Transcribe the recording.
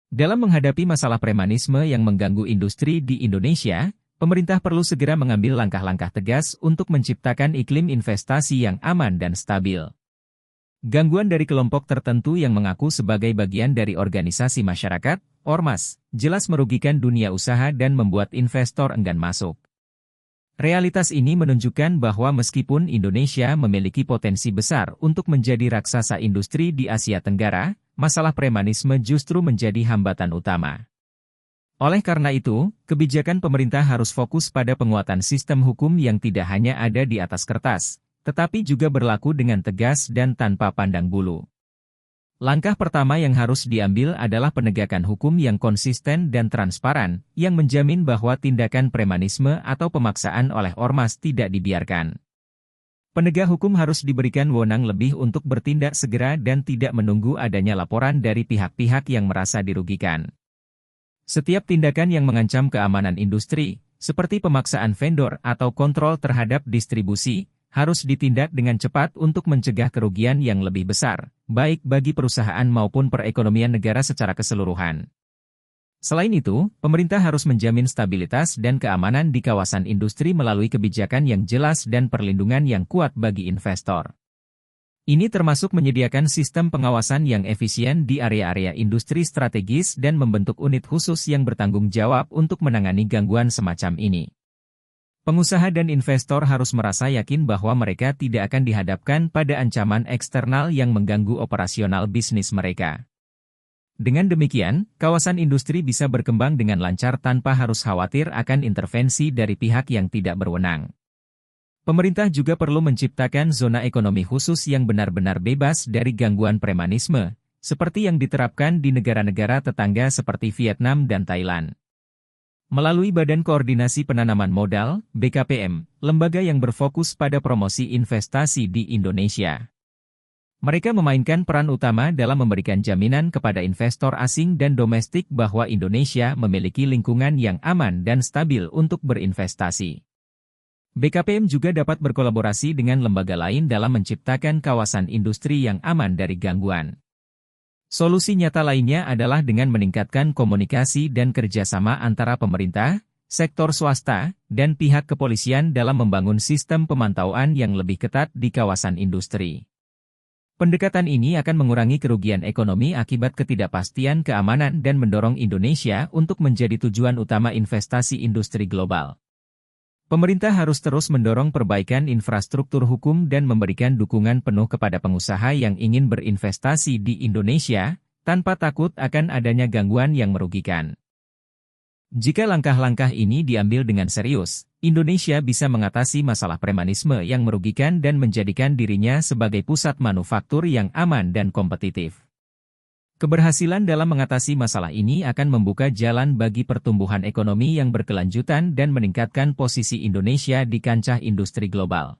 Dalam menghadapi masalah premanisme yang mengganggu industri di Indonesia, pemerintah perlu segera mengambil langkah-langkah tegas untuk menciptakan iklim investasi yang aman dan stabil. Gangguan dari kelompok tertentu yang mengaku sebagai bagian dari organisasi masyarakat, ormas, jelas merugikan dunia usaha dan membuat investor enggan masuk. Realitas ini menunjukkan bahwa meskipun Indonesia memiliki potensi besar untuk menjadi raksasa industri di Asia Tenggara, masalah premanisme justru menjadi hambatan utama. Oleh karena itu, kebijakan pemerintah harus fokus pada penguatan sistem hukum yang tidak hanya ada di atas kertas, tetapi juga berlaku dengan tegas dan tanpa pandang bulu. Langkah pertama yang harus diambil adalah penegakan hukum yang konsisten dan transparan, yang menjamin bahwa tindakan premanisme atau pemaksaan oleh ormas tidak dibiarkan. Penegak hukum harus diberikan wewenang lebih untuk bertindak segera dan tidak menunggu adanya laporan dari pihak-pihak yang merasa dirugikan. Setiap tindakan yang mengancam keamanan industri, seperti pemaksaan vendor atau kontrol terhadap distribusi, harus ditindak dengan cepat untuk mencegah kerugian yang lebih besar, baik bagi perusahaan maupun perekonomian negara secara keseluruhan. Selain itu, pemerintah harus menjamin stabilitas dan keamanan di kawasan industri melalui kebijakan yang jelas dan perlindungan yang kuat bagi investor. Ini termasuk menyediakan sistem pengawasan yang efisien di area-area industri strategis dan membentuk unit khusus yang bertanggung jawab untuk menangani gangguan semacam ini. Pengusaha dan investor harus merasa yakin bahwa mereka tidak akan dihadapkan pada ancaman eksternal yang mengganggu operasional bisnis mereka. Dengan demikian, kawasan industri bisa berkembang dengan lancar tanpa harus khawatir akan intervensi dari pihak yang tidak berwenang. Pemerintah juga perlu menciptakan zona ekonomi khusus yang benar-benar bebas dari gangguan premanisme, seperti yang diterapkan di negara-negara tetangga seperti Vietnam dan Thailand. Melalui Badan Koordinasi Penanaman Modal, BKPM, lembaga yang berfokus pada promosi investasi di Indonesia. Mereka memainkan peran utama dalam memberikan jaminan kepada investor asing dan domestik bahwa Indonesia memiliki lingkungan yang aman dan stabil untuk berinvestasi. BKPM juga dapat berkolaborasi dengan lembaga lain dalam menciptakan kawasan industri yang aman dari gangguan. Solusi nyata lainnya adalah dengan meningkatkan komunikasi dan kerjasama antara pemerintah, sektor swasta, dan pihak kepolisian dalam membangun sistem pemantauan yang lebih ketat di kawasan industri. Pendekatan ini akan mengurangi kerugian ekonomi akibat ketidakpastian keamanan dan mendorong Indonesia untuk menjadi tujuan utama investasi industri global. Pemerintah harus terus mendorong perbaikan infrastruktur hukum dan memberikan dukungan penuh kepada pengusaha yang ingin berinvestasi di Indonesia, tanpa takut akan adanya gangguan yang merugikan. Jika langkah-langkah ini diambil dengan serius, Indonesia bisa mengatasi masalah premanisme yang merugikan dan menjadikan dirinya sebagai pusat manufaktur yang aman dan kompetitif. Keberhasilan dalam mengatasi masalah ini akan membuka jalan bagi pertumbuhan ekonomi yang berkelanjutan dan meningkatkan posisi Indonesia di kancah industri global.